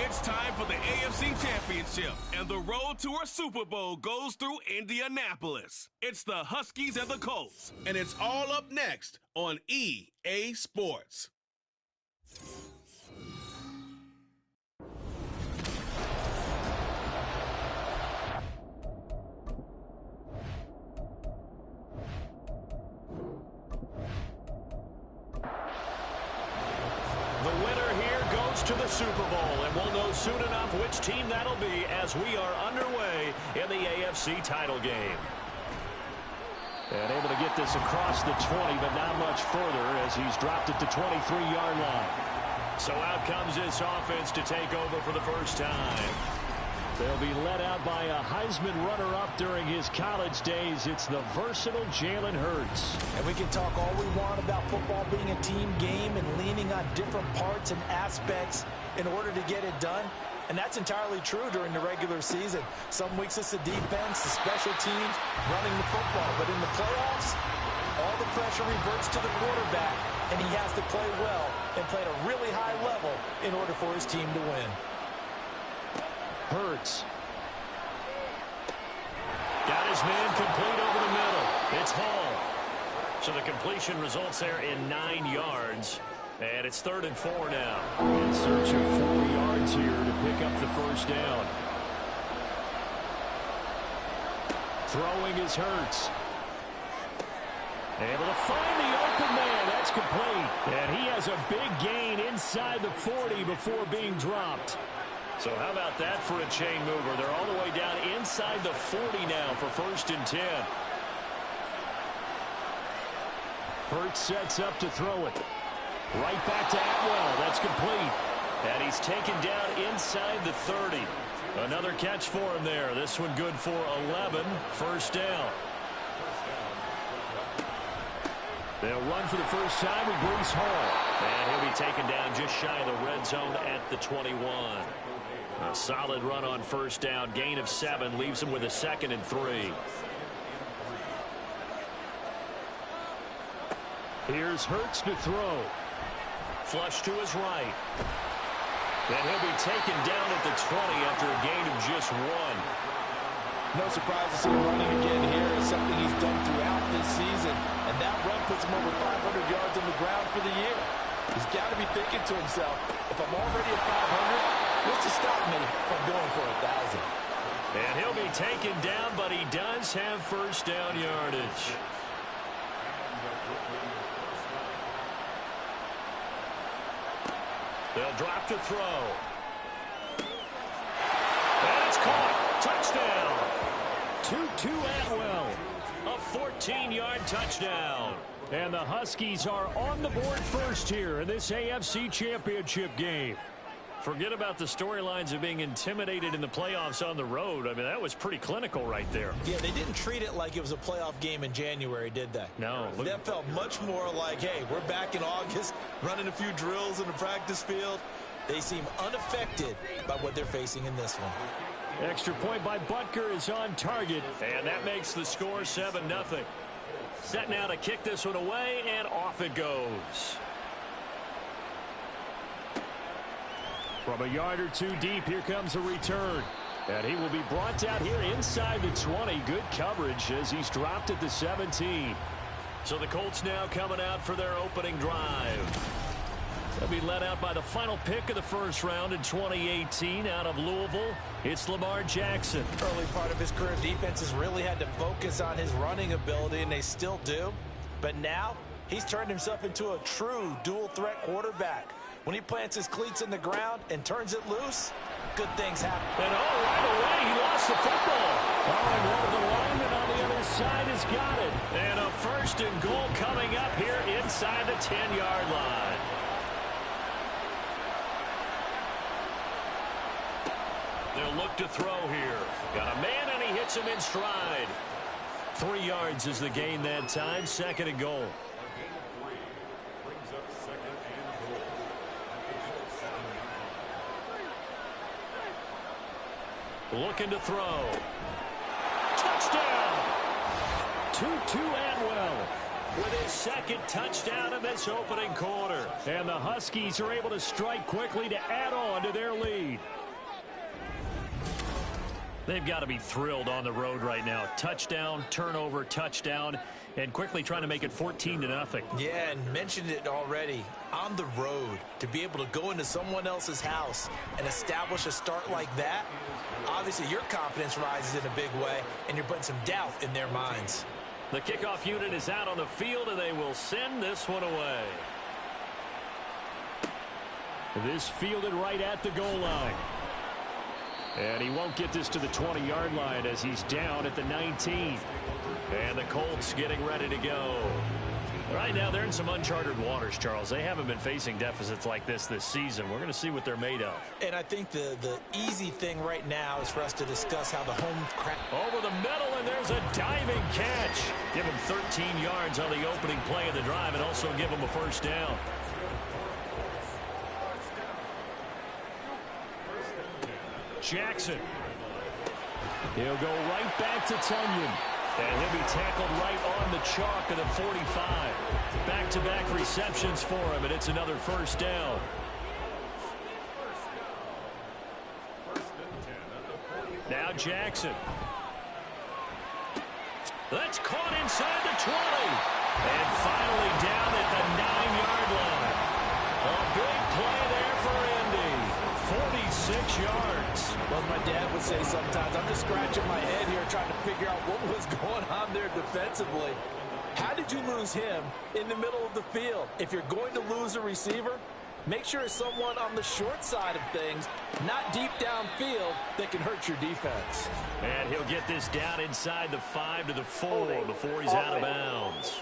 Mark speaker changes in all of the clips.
Speaker 1: It's time for the AFC Championship, and the road to a Super Bowl goes through Indianapolis. It's the Huskies and the Colts, and it's all up next on EA Sports.
Speaker 2: To the Super Bowl, and we'll know soon enough which team that'll be as we are underway in the AFC title game. And able to get this across the 20, but not much further as he's dropped it to 23-yard line. So out comes this offense to take over for the first time. They'll be led out by a Heisman runner-up during his college days. It's the versatile Jalen Hurts.
Speaker 3: And we can talk all we want about football being a team game and leaning on different parts and aspects in order to get it done. And that's entirely true during the regular season. Some weeks it's the defense, the special teams, running the football. But in the playoffs, all the pressure reverts to the quarterback, and he has to play well and play at a really high level in order for his team to win.
Speaker 2: Hurts. Got his man complete over the middle. It's Hall. So the completion results there in 9 yards. And it's 3rd and 4 now. In search of 4 yards here to pick up the first down. Throwing is Hurts. Able to find the open man. That's complete. And he has a big gain inside the 40 before being dropped. So how about that for a chain mover? They're all the way down inside the 40 now for 1st and 10. Hurts sets up to throw it. Right back to Atwell. That's complete. And he's taken down inside the 30. Another catch for him there. This one good for 11. 1st down. They'll run for the first time with Breece Hall. And he'll be taken down just shy of the red zone at the 21. A solid run on 1st down. Gain of 7 leaves him with a 2nd and 3. Here's Hurts to throw. Flush to his right. And he'll be taken down at the 20 after a gain of just 1.
Speaker 3: No surprise to see him running again here. It's something he's done throughout this season. And that run puts him over 500 yards on the ground for the year. He's got to be thinking to himself, if I'm already at 500, what's to stop me from going for 1,000?
Speaker 2: And he'll be taken down, but he does have 1st down yardage. They'll drop to throw. And it's caught. Touchdown. Tutu Atwell. A 14-yard touchdown. And the Huskies are on the board first here in this AFC Championship game. Forget about the storylines of being intimidated in the playoffs on the road. I mean, that was pretty clinical right there.
Speaker 3: Yeah, they didn't treat it like it was a playoff game in January, did they?
Speaker 2: No.
Speaker 3: That felt much more like, hey, we're back in August, running a few drills in the practice field. They seem unaffected by what they're facing in this one.
Speaker 2: Extra point by Butker is on target, and that makes the score 7-0. Set now to kick this one away, and off it goes. From a yard or two deep, here comes a return. And he will be brought down here inside the 20. Good coverage as he's dropped at the 17. So the Colts now coming out for their opening drive. They'll be led out by the final pick of the first round in 2018 out of Louisville. It's Lamar Jackson.
Speaker 3: Early part of his career, defenses really had to focus on his running ability, and they still do. But now, he's turned himself into a true dual-threat quarterback. When he plants his cleats in the ground and turns it loose, good things happen.
Speaker 2: And right away, he lost the football. And one of the linemen on the other side has got it. And a 1st and goal coming up here inside the 10-yard line. They'll look to throw here. Got a man, and he hits him in stride. 3 yards is the gain that time. 2nd and goal. Looking to throw. Touchdown! Tutu Atwell with his 2nd touchdown in this opening quarter. And the Huskies are able to strike quickly to add on to their lead. They've got to be thrilled on the road right now. Touchdown, turnover, touchdown, and quickly trying to make it 14-0.
Speaker 3: Yeah, and mentioned it already. On the road, to be able to go into someone else's house and establish a start like that, obviously your confidence rises in a big way, and you're putting some doubt in their minds.
Speaker 2: The kickoff unit is out on the field, and they will send this one away. This fielded right at the goal line. And he won't get this to the 20-yard line as he's down at the 19. And the Colts getting ready to go. Right now, they're in some uncharted waters, Charles. They haven't been facing deficits like this season. We're going to see what they're made of.
Speaker 3: And I think the easy thing right now is for us to discuss how the home crowd...
Speaker 2: Over the middle, and there's a diving catch. Give him 13 yards on the opening play of the drive and also give him a first down. Jackson. He'll go right back to Tunyon. And he'll be tackled right on the chalk of the 45. Back-to-back receptions for him, and it's another first down. Now Jackson. That's caught inside the 20. And finally down at the 9-yard line. A big play there for Indy. 46 yards.
Speaker 3: Well, my dad would say sometimes, I'm just scratching my head here trying to figure out what was going on there defensively. How did you lose him in the middle of the field? If you're going to lose a receiver, make sure it's someone on the short side of things, not deep downfield, that can hurt your defense.
Speaker 2: And he'll get this down inside the 5 to the 4 before he's out of bounds.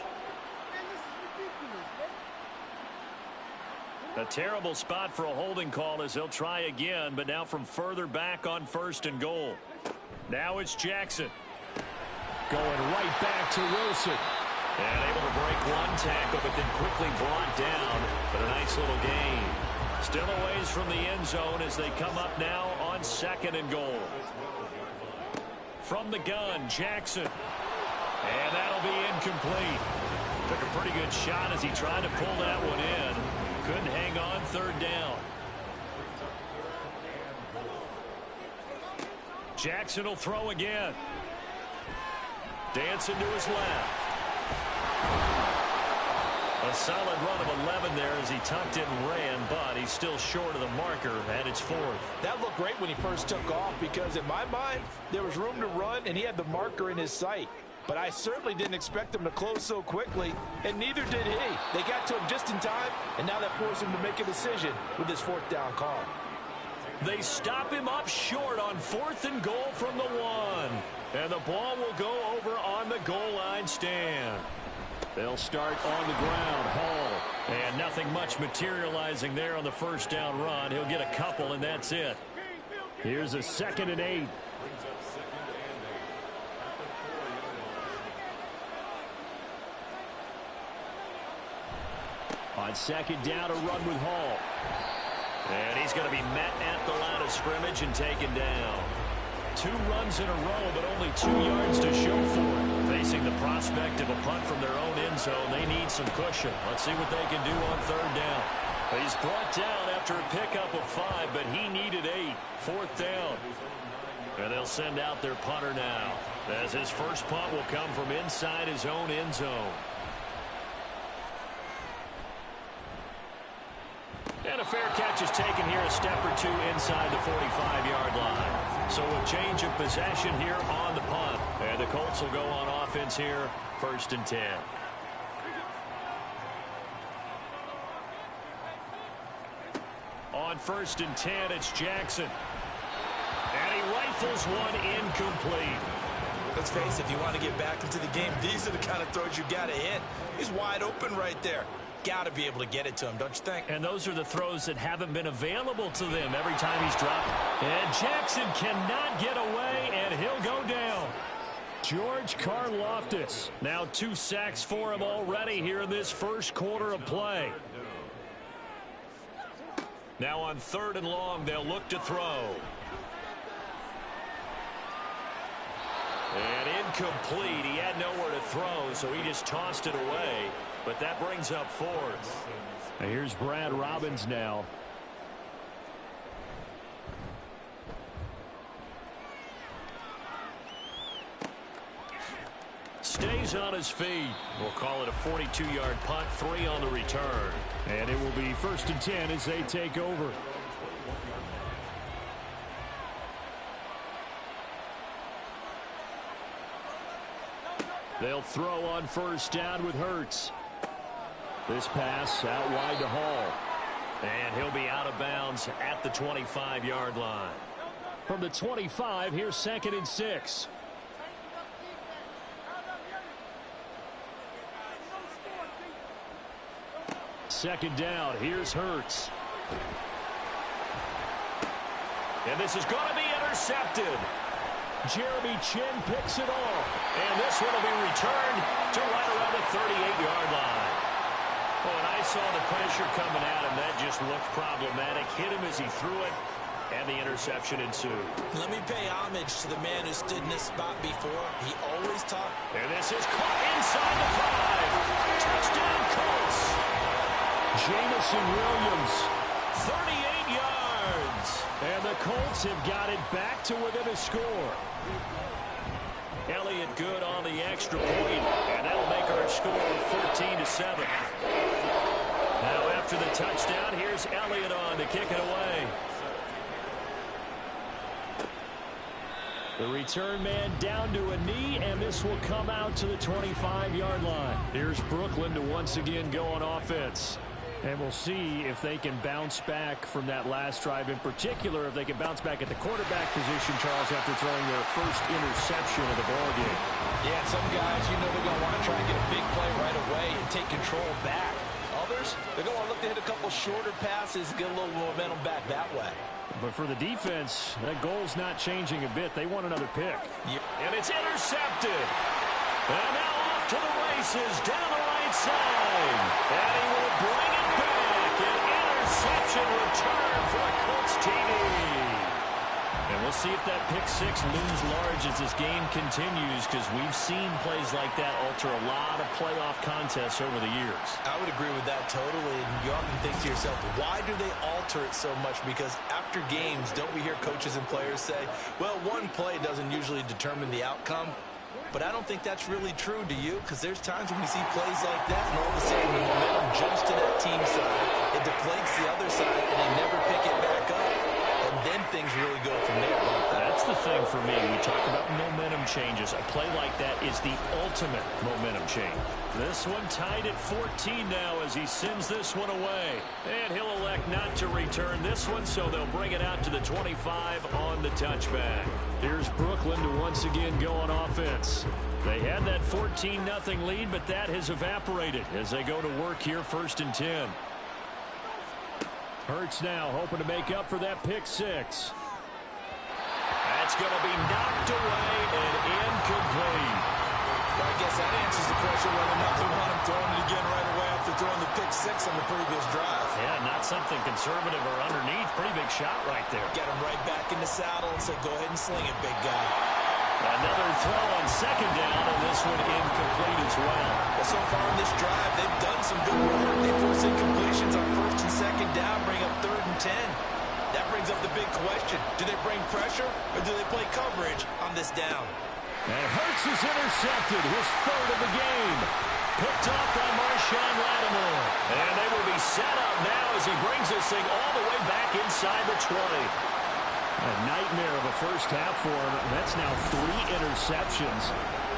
Speaker 2: A terrible spot for a holding call as he'll try again, but now from further back on 1st and goal. Now it's Jackson. Going right back to Wilson. And able to break one tackle, but then quickly brought down. But a nice little gain. Still a ways from the end zone as they come up now on 2nd and goal. From the gun, Jackson. And that'll be incomplete. Took a pretty good shot as he tried to pull that one in. Couldn't hang on 3rd down. Jackson will throw again. Dancing to his left. A solid run of 11 there as he tucked it and ran, but he's still short of the marker, and it's 4th.
Speaker 3: That looked great when he first took off because in my mind, there was room to run, and he had the marker in his sight. But I certainly didn't expect him to close so quickly, and neither did he. They got to him just in time, and now that forced him to make a decision with this 4th down call.
Speaker 2: They stop him up short on 4th and goal from the 1. And the ball will go over on the goal line stand. They'll start on the ground, Hall. And nothing much materializing there on the 1st down run. He'll get a couple, and that's it. Here's a 2nd and 8. On 2nd down, a run with Hall. And he's going to be met at the line of scrimmage and taken down. 2 runs in a row, but only 2 yards to show for it. Facing the prospect of a punt from their own end zone, they need some cushion. Let's see what they can do on 3rd down. He's brought down after a pickup of 5, but he needed 8. 4th down. And they'll send out their punter now, as his first punt will come from inside his own end zone. And a fair catch is taken here, a step or 2 inside the 45-yard line. So a change of possession here on the punt. And the Colts will go on offense here, 1st and 10. On 1st and 10, it's Jackson. And he rifles one incomplete.
Speaker 3: Let's face it, if you want to get back into the game, these are the kind of throws you got to hit. He's wide open right there. Got to be able to get it to him, don't you think?
Speaker 2: And those are the throws that haven't been available to them every time he's dropped. And Jackson cannot get away, and he'll go down. George Karlaftis. Now 2 sacks for him already here in this first quarter of play. Now on 3rd and long, they'll look to throw. And incomplete. He had nowhere to throw, so he just tossed it away. But that brings up 4th. And here's Brad Robbins now. He's on his feet. We'll call it a 42-yard punt, 3 on the return.
Speaker 4: And it will be 1st and 10 as they take over. They'll throw on 1st down with Hurts. This pass out wide to Hall.
Speaker 2: And he'll be out of bounds at the 25-yard line.
Speaker 4: From the 25, here's 2nd and 6. Second down, here's Hurts.
Speaker 2: And this is going to be intercepted.
Speaker 4: Jeremy Chinn picks it off.
Speaker 2: And this one will be returned to right around the 38-yard line. Well, when I saw the pressure coming at him, that just looked problematic. Hit him as he threw it, and the interception ensued.
Speaker 3: Let me pay homage to the man who stood in this spot before. He always talked.
Speaker 2: And this is caught inside the 5. Touchdown, Colts.
Speaker 4: Jamison Williams.
Speaker 2: 38 yards.
Speaker 4: And the Colts have got it back to within a score.
Speaker 2: Elliott good on the extra point, and that'll make our score 14-7. Now after the touchdown, here's Elliott on to kick it away.
Speaker 4: The return man down to a knee, and this will come out to the 25-yard line. Here's Brooklyn to once again go on offense. And we'll see if they can bounce back from that last drive. In particular, if they can bounce back at the quarterback position, Charles, after throwing their first interception of the ballgame.
Speaker 3: Yeah, some guys, you know, they're going to want to try and get a big play right away and take control back. Others, they're going to want to look to hit a couple shorter passes, get a little momentum back that way.
Speaker 4: But for the defense, that goal's not changing a bit. They want another pick.
Speaker 3: Yeah.
Speaker 2: And it's intercepted. And now off to the races down the right side. And he will bring it back. An interception return for a Colts TD.
Speaker 4: And we'll see if that pick 6 looms large as this game continues, because we've seen plays like that alter a lot of playoff contests over the years.
Speaker 3: I would agree with that totally. And you often think to yourself, why do they alter it so much? Because after games, don't we hear coaches and players say, well, one play doesn't usually determine the outcome. But I don't think that's really true, do you? Because there's times when we see plays like that, and all of a sudden the momentum jumps to that team side, it deflates the other side, and they never pick it back up. And then things really go from there, don't they?
Speaker 4: That's the thing for me. We talk about momentum changes. A play like that is the ultimate momentum change.
Speaker 2: This one tied at 14 now as he sends this one away. And he'll elect not to return this one, so they'll bring it out to the 25 on the touchback.
Speaker 4: Here's Brooklyn to once again go on offense. They had that 14-0 lead, but that has evaporated as they go to work here 1st and 10. Hurts now hoping to make up for that pick 6.
Speaker 2: That's going to be knocked away and incomplete.
Speaker 3: Well, I guess that answers the question whether or not they want him throwing it again right away after throwing the pick 6 on the previous drive.
Speaker 2: Yeah, not something conservative or underneath. Pretty big shot right there.
Speaker 3: Get him right back in the saddle and say, go ahead and sling it, big guy.
Speaker 2: Another throw on 2nd down, and this one incomplete as well.
Speaker 3: Well, so far in this drive, they've done some good work. They force incompletions on 1st and 2nd down, bring up 3rd and 10. That brings up the big question. Do they bring pressure, or do they play coverage on this down?
Speaker 4: And Hurts is intercepted, his 3rd of the game. Picked up by Marshawn Lattimore.
Speaker 2: And they will be set up now as he brings this thing all the way back inside the 20.
Speaker 4: A nightmare of a first half for him. That's now 3 interceptions.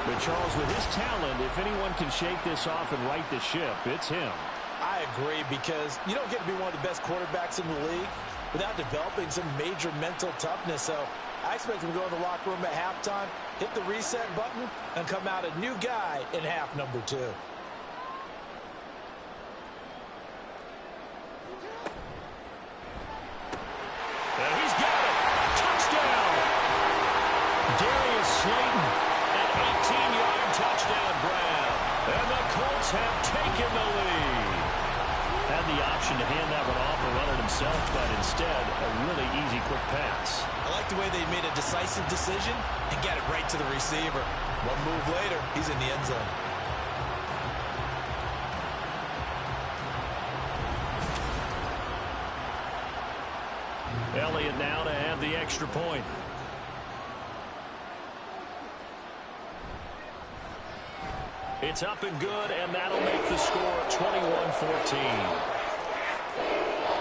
Speaker 4: But Charles, with his talent, if anyone can shake this off and right the ship, it's him.
Speaker 3: I agree, because you don't get to be one of the best quarterbacks in the league without developing some major mental toughness. So I expect him to go in the locker room at halftime, hit the reset button, and come out a new guy in half number 2.
Speaker 2: And he's got it. Touchdown.
Speaker 4: Darius Slayton.
Speaker 2: An 18-yard touchdown grab. And the Colts have taken the lead.
Speaker 4: Had the option to hand that one off or run it himself, but instead, a really easy, quick pass.
Speaker 3: I like the way they made a decisive decision and get it right to the receiver. One move later, he's in the end zone.
Speaker 4: Elliott now to have the extra point.
Speaker 2: It's up and good, and that'll make the score 21-14.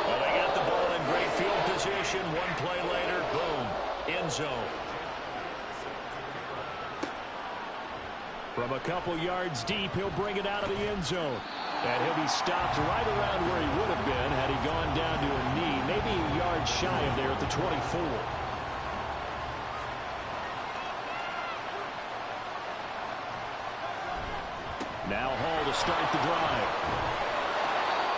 Speaker 2: Well, they got the ball in great field position. One play later, boom, end zone.
Speaker 4: From a couple yards deep, he'll bring it out of the end zone. And he'll be stopped right around where he would have been had he gone down to a knee, maybe a yard shy of there at the 24. Now Hall to start the drive.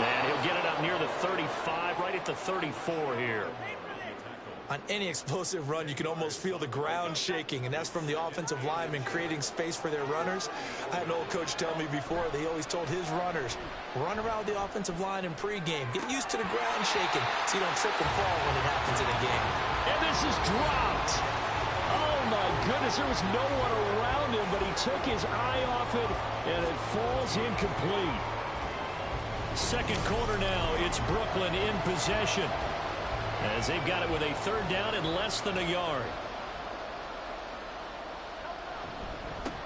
Speaker 4: And he'll get it up near the 35, right at the 34 here.
Speaker 3: On any explosive run, you can almost feel the ground shaking, and that's from the offensive linemen creating space for their runners. I had an old coach tell me before, they always told his runners, run around the offensive line in pregame. Get used to the ground shaking so you don't trip and fall when it happens in a game.
Speaker 4: And this is dropped. Oh, my goodness, there was no one around him, but he took his eye off it, and it falls incomplete. Second quarter now, it's Brooklyn in possession, as they've got it with a third down and less than a yard.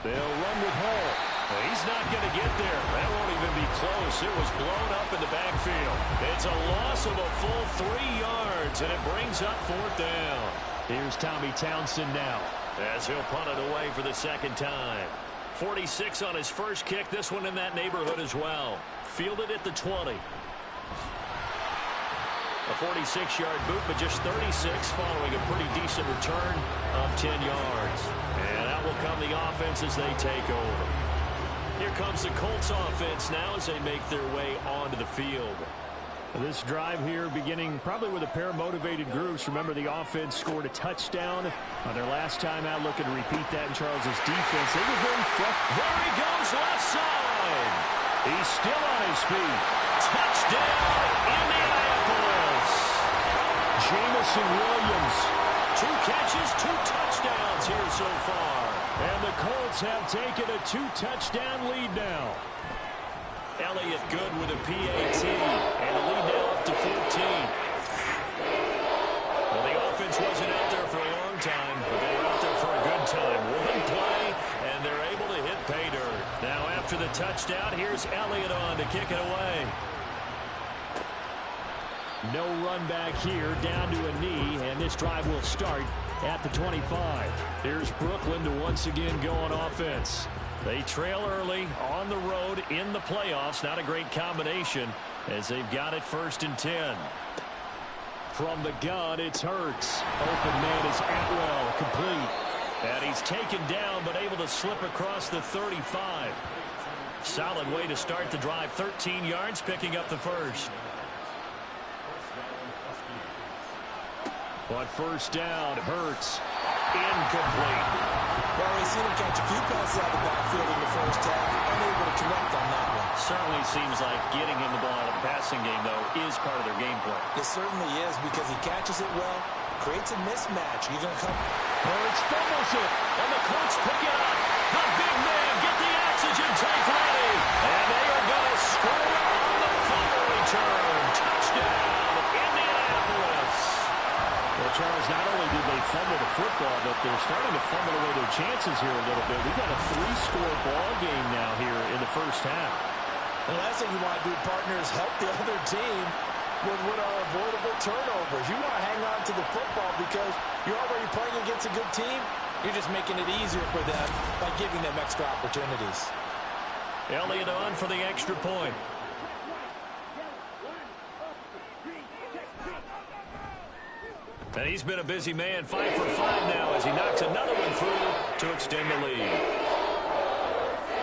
Speaker 4: They'll run with Hall. He's not going to get there. That won't even be close. It was blown up in the backfield. It's a loss of a full 3 yards, and it brings up fourth down. Here's Tommy Townsend now, as he'll punt it away for the second time. 46 on his first kick. This one in that neighborhood as well. Fielded at the 20. A 46-yard boot, but just 36 following a pretty decent return of 10 yards. And out will come the offense as they take over. Here comes the Colts offense now as they make their way onto the field. This drive here beginning probably with a pair of motivated groups. Remember, the offense scored a touchdown on their last time out. Looking to repeat that in Charles's defense. They were very frustrated. There he goes, left side. He's still on his feet. Touchdown, Indianapolis. Jamison Williams. 2 catches, 2 touchdowns here so far. And the Colts have taken a 2-touchdown lead now. Elliott good with a PAT. And the lead now up to 14. Well, the offense wasn't out there for a long time, but they were out there for a good time. One play, and they're able to hit pay dirt. Now after the touchdown, here's Elliott on to kick it away. No run back here, down to a knee, and this drive will start at the 25. Here's Brooklyn to once again go on offense. They trail early on the road in the playoffs. Not a great combination as they've got it 1st and 10. From the gun, it's Hurts. Open man is Atwell, complete. And he's taken down but able to slip across the 35. Solid way to start the drive. 13 yards, picking up the first. On first down, Hurts. Incomplete.
Speaker 3: Well, we've seen him catch a few passes out of the backfield in the first half. Unable to connect on that one.
Speaker 2: Certainly seems like getting him the ball out of the passing game, though, is part of their game plan.
Speaker 3: It certainly is, because he catches it well, creates a mismatch. You're going to come.
Speaker 4: Hurts fumbles it,
Speaker 2: and the Colts pick it up. The big man, get the oxygen tank ready. And they are going to score on the fumble return. Touchdown, Indianapolis.
Speaker 4: Well, Charles, not only did they fumble the football, but they're starting to fumble away their chances here a little bit. We've got a 3-score ball game now here in the first half.
Speaker 3: The last thing you want to do, partner, is help the other team with what are avoidable turnovers. You want to hang on to the football because you're already playing against a good team. You're just making it easier for them by giving them extra opportunities.
Speaker 2: Elliott on for the extra point. And he's been a busy man, 5 for 5 now as he knocks another one through to extend the lead.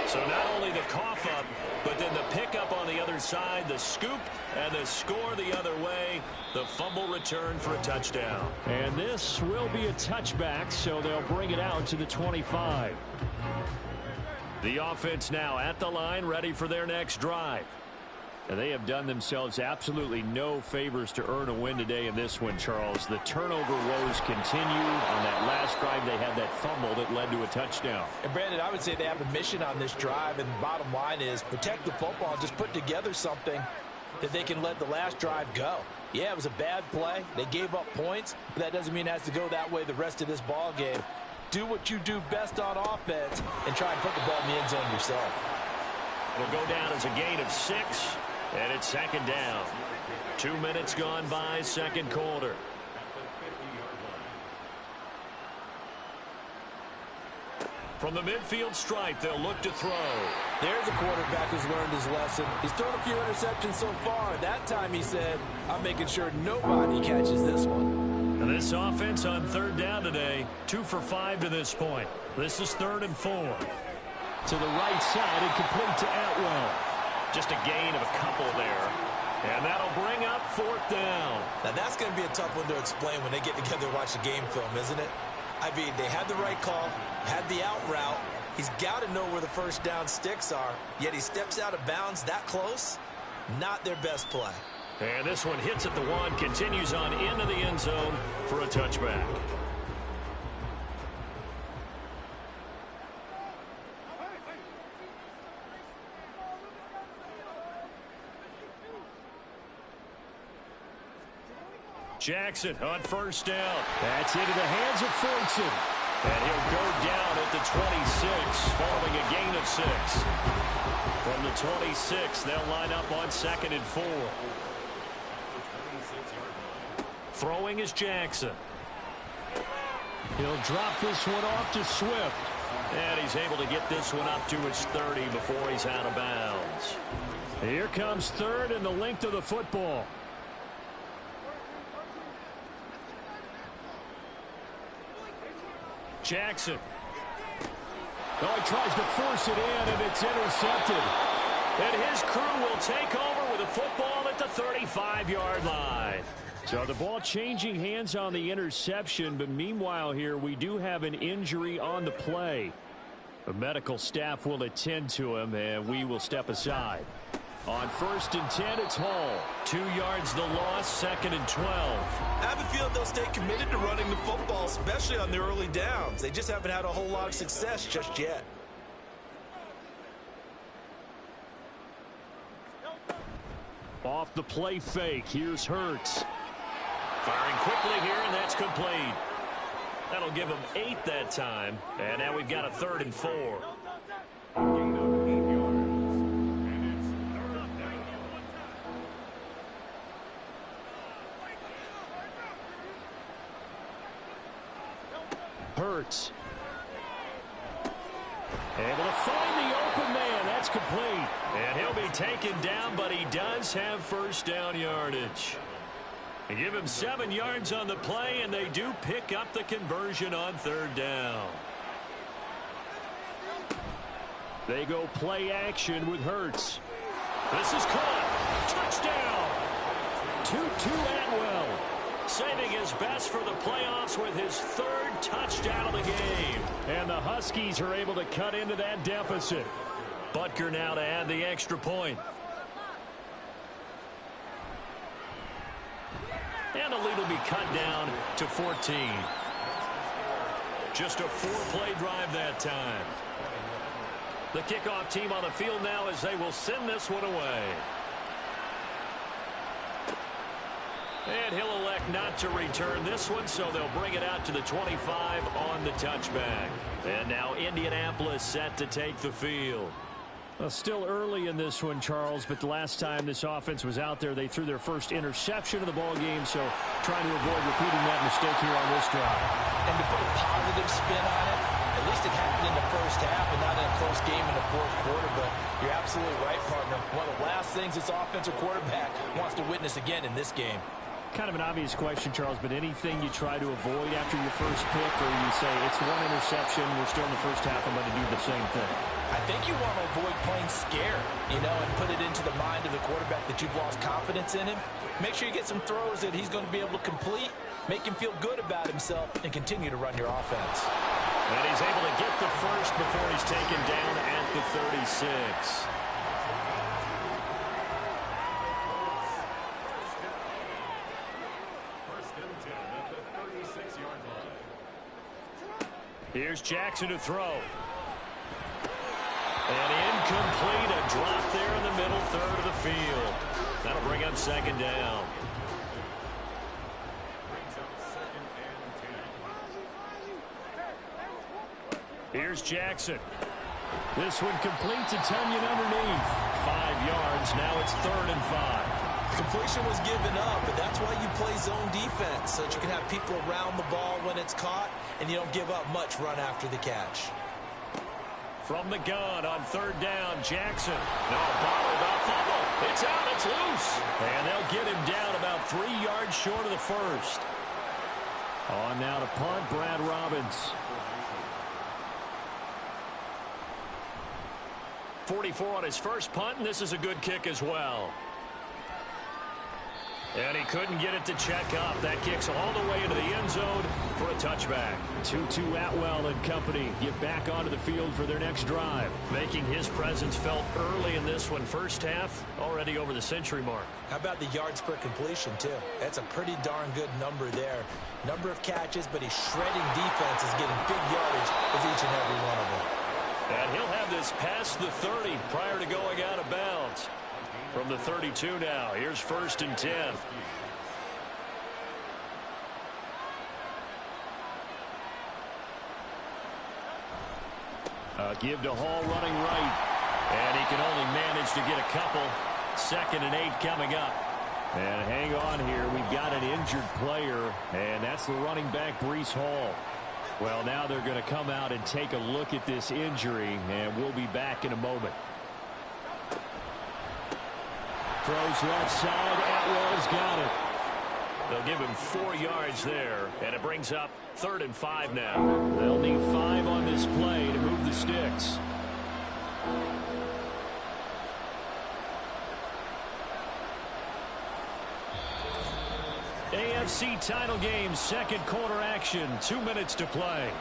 Speaker 2: So not only the cough up, but then the pickup on the other side, the scoop, and the score the other way. The fumble return for a touchdown.
Speaker 4: And this will be a touchback, so they'll bring it out to the 25. The offense now at the line, ready for their next drive. And they have done themselves absolutely no favors to earn a win today in this one, Charles. The turnover woes continue. On that last drive, they had that fumble that led to a touchdown.
Speaker 3: And, Brandon, I would say they have a mission on this drive, and the bottom line is protect the football, just put together something that they can let the last drive go. Yeah, it was a bad play. They gave up points, but that doesn't mean it has to go that way the rest of this ball game. Do what you do best on offense and try and put the ball in the end zone yourself.
Speaker 2: It'll go down as a gain of 6, and it's second down. 2 minutes gone by, second quarter. From the midfield stripe, they'll look to throw.
Speaker 5: There's a quarterback who's learned his lesson. He's thrown a few interceptions so far. That time he said, I'm making sure nobody catches this one.
Speaker 4: And this offense on third down today, 2 for 5 to this point. This is 3rd and 4. To the right side and complete to Atwell.
Speaker 2: Just a gain of a couple there. And that'll bring up 4th down.
Speaker 3: Now that's going to be a tough one to explain when they get together and watch the game film, isn't it? I mean, they had the right call, had the out route. He's got to know where the first down sticks are, yet he steps out of bounds that close. Not their best play.
Speaker 2: And this one hits at the 1, continues on into the end zone for a touchback. Jackson on first down.
Speaker 4: That's into the hands of Fortson.
Speaker 2: And he'll go down at the 26 following a gain of 6. From the 26, they'll line up on 2nd and 4. Throwing is Jackson.
Speaker 4: He'll drop this one off to Swift.
Speaker 2: And he's able to get this one up to his 30 before he's out of bounds.
Speaker 4: Here comes 3rd and the length of the football. Jackson. Oh, he tries to force it in, and it's intercepted.
Speaker 2: And his crew will take over with a football at the 35-yard line.
Speaker 4: So the ball changing hands on the interception, but meanwhile here we do have an injury on the play. The medical staff will attend to him, and we will step aside. On 1st and 10, it's Hall.
Speaker 2: 2 yards the loss, 2nd and 12.
Speaker 3: I have a feeling they'll stay committed to running the football, especially on the early downs. They just haven't had a whole lot of success just yet.
Speaker 4: Off the play fake, here's Hurts.
Speaker 2: Firing quickly here, and that's complete. That'll give him 8 that time. And now we've got a 3rd and 4.
Speaker 4: Hurts. Able to find the open man. That's complete.
Speaker 2: And he'll be taken down, but he does have first down yardage. They give him 7 yards on the play, and they do pick up the conversion on 3rd down.
Speaker 4: They go play action with Hurts.
Speaker 2: This is caught. Touchdown.
Speaker 4: Tutu Atwell.
Speaker 2: Saving his best for the playoffs with his 3rd touchdown of the game.
Speaker 4: And the Huskies are able to cut into that deficit.
Speaker 2: Butker now to add the extra point. And the lead will be cut down to 14. Just a 4-play drive that time. The kickoff team on the field now as they will send this one away. And he'll elect not to return this one, so they'll bring it out to the 25 on the touchback. And now Indianapolis set to take the field.
Speaker 4: Well, still early in this one, Charles, but the last time this offense was out there, they threw their first interception of the ball game, so trying to avoid repeating that mistake here on this drive.
Speaker 3: And to put a positive spin on it, at least it happened in the first half and not in a close game in the 4th quarter, but you're absolutely right, partner. One of the last things this offensive quarterback wants to witness again in this game.
Speaker 4: Kind of an obvious question, Charles, but anything you try to avoid after your first pick, or you say it's one interception, we're still in the first half, I'm going to do the same thing?
Speaker 3: I think you want to avoid playing scared, and put it into the mind of the quarterback that you've lost confidence in him. Make sure you get some throws that he's going to be able to complete, make him feel good about himself, and continue to run your offense.
Speaker 2: And he's able to get the first before he's taken down at the 36. Here's Jackson to throw. And incomplete, a drop there in the middle 3rd of the field. That'll bring up 2nd down. Here's Jackson.
Speaker 4: This one complete to Tonyan underneath. 5 yards. Now it's 3rd and 5.
Speaker 3: Completion was given up, but that's why you play zone defense, so that you can have people around the ball when it's caught, and you don't give up much run after the catch.
Speaker 4: From the gun on 3rd down, Jackson. No, bottled up fumble. It's out, it's loose. And they'll get him down about 3 yards short of the first. On now to punt, Brad Robbins. 44 on his first punt, and this is a good kick as well. And he couldn't get it to check up. That kicks all the way into the end zone for a touchback. Tutu Atwell and company get back onto the field for their next drive, making his presence felt early in this one. First half, already over the century mark.
Speaker 3: How about the yards per completion, too? That's a pretty darn good number there. Number of catches, but he's shredding defense, is getting big yardage with each and every one of them.
Speaker 4: And he'll have this past the 30 prior to going out of bounds. From the 32 now, here's 1st and 10. Give to Hall running right. And he can only manage to get a couple. 2nd and 8 coming up. And hang on here, we've got an injured player, and that's the running back, Breece Hall. Well, now they're going to come out and take a look at this injury, and we'll be back in a moment. Throws left side. Atwell's got it. They'll give him 4 yards there, and it brings up 3rd and 5 now. They'll need 5 on this play to move the sticks. AFC title game, 2nd quarter action. 2 minutes to play.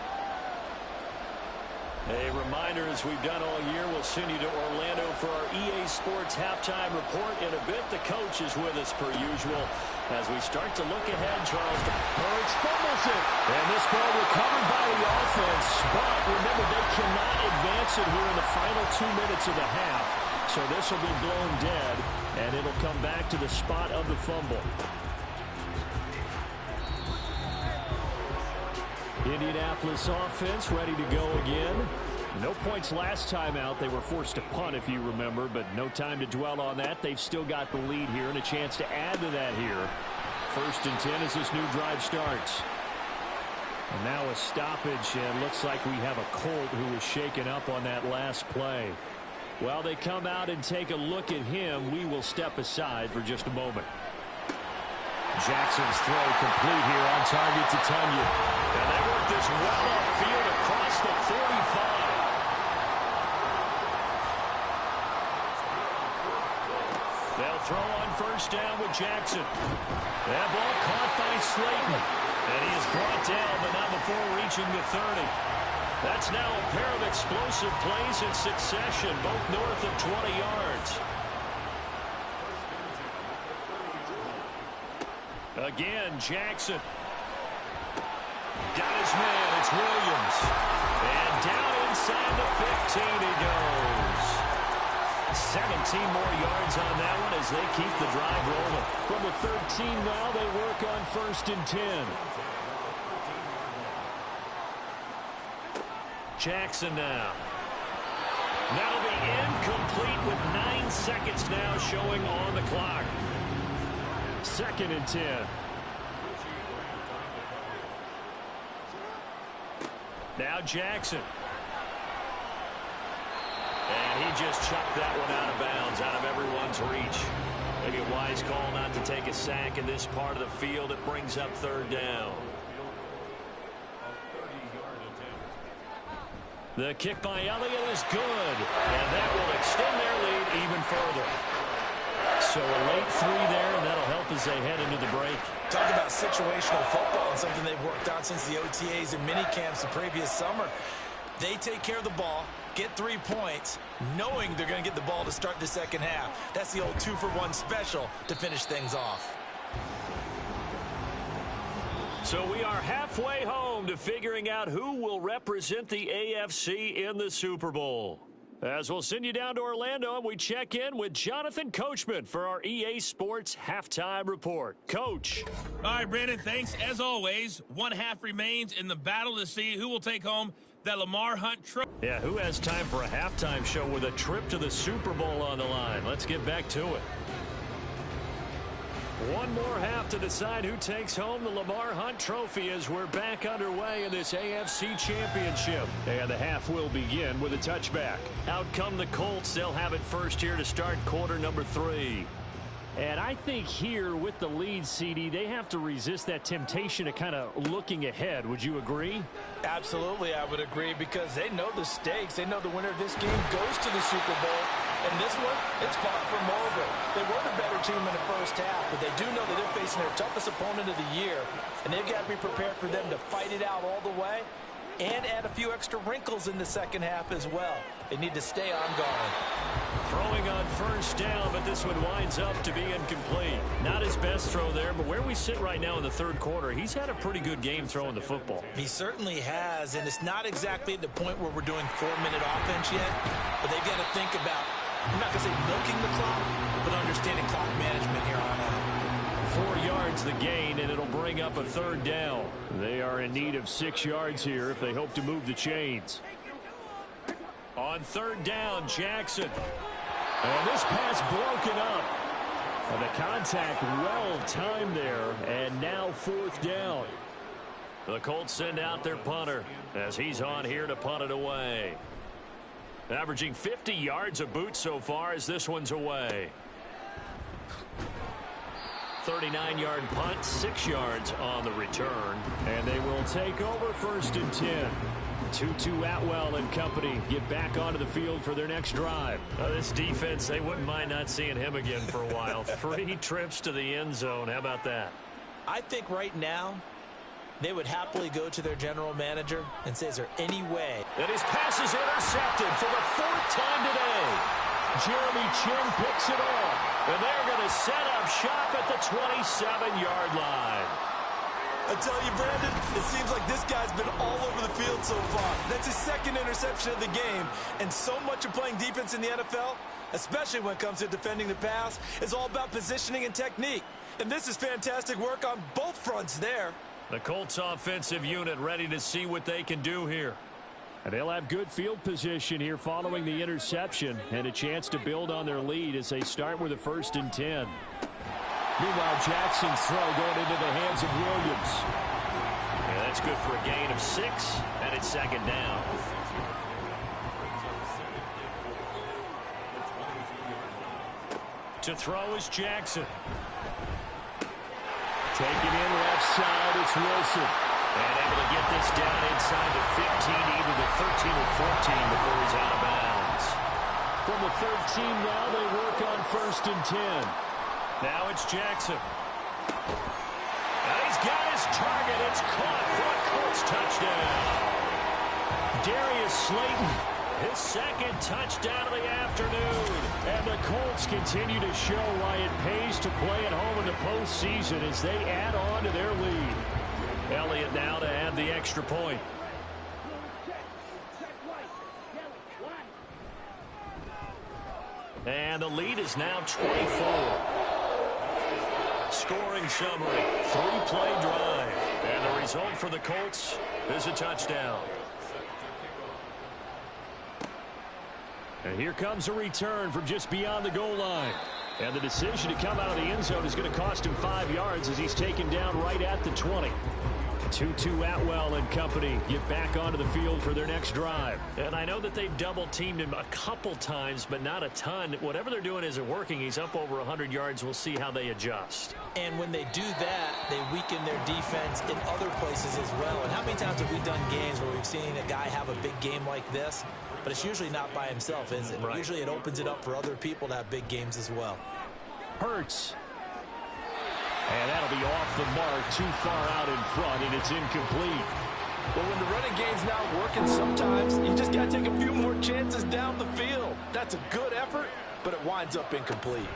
Speaker 4: A reminder, as we've done all year, we'll send you to Orlando for our EA Sports halftime report. In a bit, the coach is with us per usual. As we start to look ahead, Charleston. Hurts fumbles it. And this ball recovered by the offense. But remember, they cannot advance it here in the final 2 minutes of the half. So this will be blown dead, and it'll come back to the spot of the fumble. Indianapolis offense ready to go again. No points last time out. They were forced to punt, if you remember, but no time to dwell on that. They've still got the lead here and a chance to add to that here. 1st and 10 as this new drive starts. And now a stoppage, and looks like we have a Colt who was shaken up on that last play. While they come out and take a look at him, we will step aside for just a moment. Jackson's throw complete here on target to Tonyan. And they work this well upfield across the 45. They'll throw on 1st down with Jackson. That ball caught by Slayton. And he is brought down, but not before reaching the 30. That's now a pair of explosive plays in succession, both north of 20 yards. Again, Jackson. Got his man. It's Williams. And down inside the 15 he goes. 17 more yards on that one as they keep the drive rolling. From the 13 now, they work on 1st and 10. Jackson now. That'll be incomplete with 9 seconds now showing on the clock. 2nd and 10. Now Jackson. And he just chucked that one out of bounds, out of everyone's reach. Maybe a wise call not to take a sack in this part of the field. It brings up 3rd down. The kick by Elliott is good. And that will extend their lead even further. So a late 3 there, and that'll help as they head into the break.
Speaker 3: Talk about situational football and something they've worked on since the OTAs and mini camps the previous summer. They take care of the ball, get 3 points, knowing they're going to get the ball to start the 2nd half. That's the old 2-for-1 special to finish things off.
Speaker 4: So we are halfway home to figuring out who will represent the AFC in the Super Bowl. As we'll send you down to Orlando, and we check in with Jonathan Coachman for our EA Sports Halftime Report. Coach.
Speaker 6: All right, Brandon, thanks. As always, one half remains in the battle to see who will take home that Lamar Hunt trophy.
Speaker 2: Yeah, who has time for a halftime show with a trip to the Super Bowl on the line? Let's get back to it. One more half to decide who takes home the Lamar Hunt Trophy as we're back underway in this AFC Championship. And the half will begin with a touchback. Out come the Colts. They'll have it first here to start quarter number 3.
Speaker 4: And I think here with the lead, CD, they have to resist that temptation of kind of looking ahead. Would you agree?
Speaker 3: Absolutely, I would agree, because they know the stakes. They know the winner of this game goes to the Super Bowl. And this one, it's far from over. They were the better team in the first half, but they do know that they're facing their toughest opponent of the year. And they've got to be prepared for them to fight it out all the way and add a few extra wrinkles in the second half as well. They need to stay on guard.
Speaker 2: Throwing on first down, but this one winds up to be incomplete. Not his best throw there, but where we sit right now in the third quarter, he's had a pretty good game throwing the football.
Speaker 3: He certainly has, and it's not exactly at the point where we're doing 4-minute offense yet, but they've got to think about, I'm not going to say milking the clock, but understanding clock management here on out.
Speaker 2: 4 yards the gain, and it'll bring up a third down.
Speaker 4: They are in need of 6 yards here if they hope to move the chains.
Speaker 2: On third down, Jackson. And this pass broken up.
Speaker 4: And the contact well timed there, and now fourth down.
Speaker 2: The Colts send out their punter as he's on here to punt it away. Averaging 50 yards a boot so far as this one's away. 39-yard punt, 6 yards on the return.
Speaker 4: And they will take over first and 10. Tutu Atwell and company get back onto the field for their next drive.
Speaker 2: This defense, they wouldn't mind not seeing him again for a while. 3 trips to the end zone. How about that?
Speaker 3: I think right now they would happily go to their general manager and say, is there any way?
Speaker 2: And his pass is intercepted for the 4th time today.
Speaker 4: Jeremy Chinn picks it off.
Speaker 2: And they're going to set up shop at the 27-yard line.
Speaker 3: I tell you, Brandon, it seems like this guy's been all over the field so far. That's his 2nd interception of the game. And so much of playing defense in the NFL, especially when it comes to defending the pass, is all about positioning and technique. And this is fantastic work on both fronts there.
Speaker 2: The Colts offensive unit ready to see what they can do here.
Speaker 4: And they'll have good field position here following the interception and a chance to build on their lead as they start with a 1st and 10. Meanwhile, Jackson's throw going into the hands of Williams.
Speaker 2: Yeah, that's good for a gain of 6, and it's 2nd down. To throw is Jackson.
Speaker 4: Taking in left side, it's Wilson.
Speaker 2: And able to get this down inside the 15, either the 13 or 14 before he's out of bounds.
Speaker 4: From the 13 now, they work on 1st and 10.
Speaker 2: Now it's Jackson. And he's got his target. It's caught for a Colts touchdown.
Speaker 4: Darius Slayton,
Speaker 2: his 2nd touchdown of the afternoon.
Speaker 4: And the Colts continue to show why it pays to play at home in the postseason as they add on to their lead.
Speaker 2: Elliott now to add the extra point. And the lead is now 24. Scoring summary, 3-play drive. And the result for the Colts is a touchdown.
Speaker 4: And here comes a return from just beyond the goal line. And the decision to come out of the end zone is going to cost him 5 yards as he's taken down right at the 20. Tutu Atwell and company get back onto the field for their next drive.
Speaker 2: And I know that they've double-teamed him a couple times, but not a ton. Whatever they're doing isn't working. He's up over 100 yards. We'll see how they adjust.
Speaker 3: And when they do that, they weaken their defense in other places as well. And how many times have we done games where we've seen a guy have a big game like this? But it's usually not by himself, is it?
Speaker 2: Right.
Speaker 3: Usually it opens it up for other people to have big games as well.
Speaker 4: Hurts. And that'll be off the mark, too far out in front, and it's incomplete.
Speaker 3: Well, when the running game's not working, sometimes you just got to take a few more chances down the field. That's a good effort, but it winds up incomplete.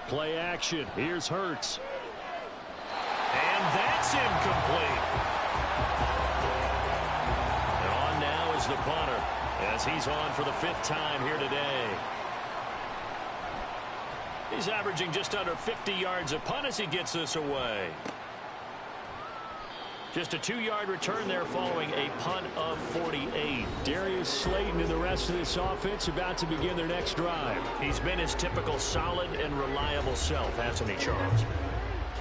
Speaker 4: Play action. Here's Hurts.
Speaker 2: And that's incomplete. And on now is the punter as he's on for the 5th time here today. He's averaging just under 50 yards a punt as he gets this away. Just a 2-yard return there following a punt of 48.
Speaker 4: Darius Slayton and the rest of this offense about to begin their next drive.
Speaker 2: He's been his typical solid and reliable self, hasn't he, Charles?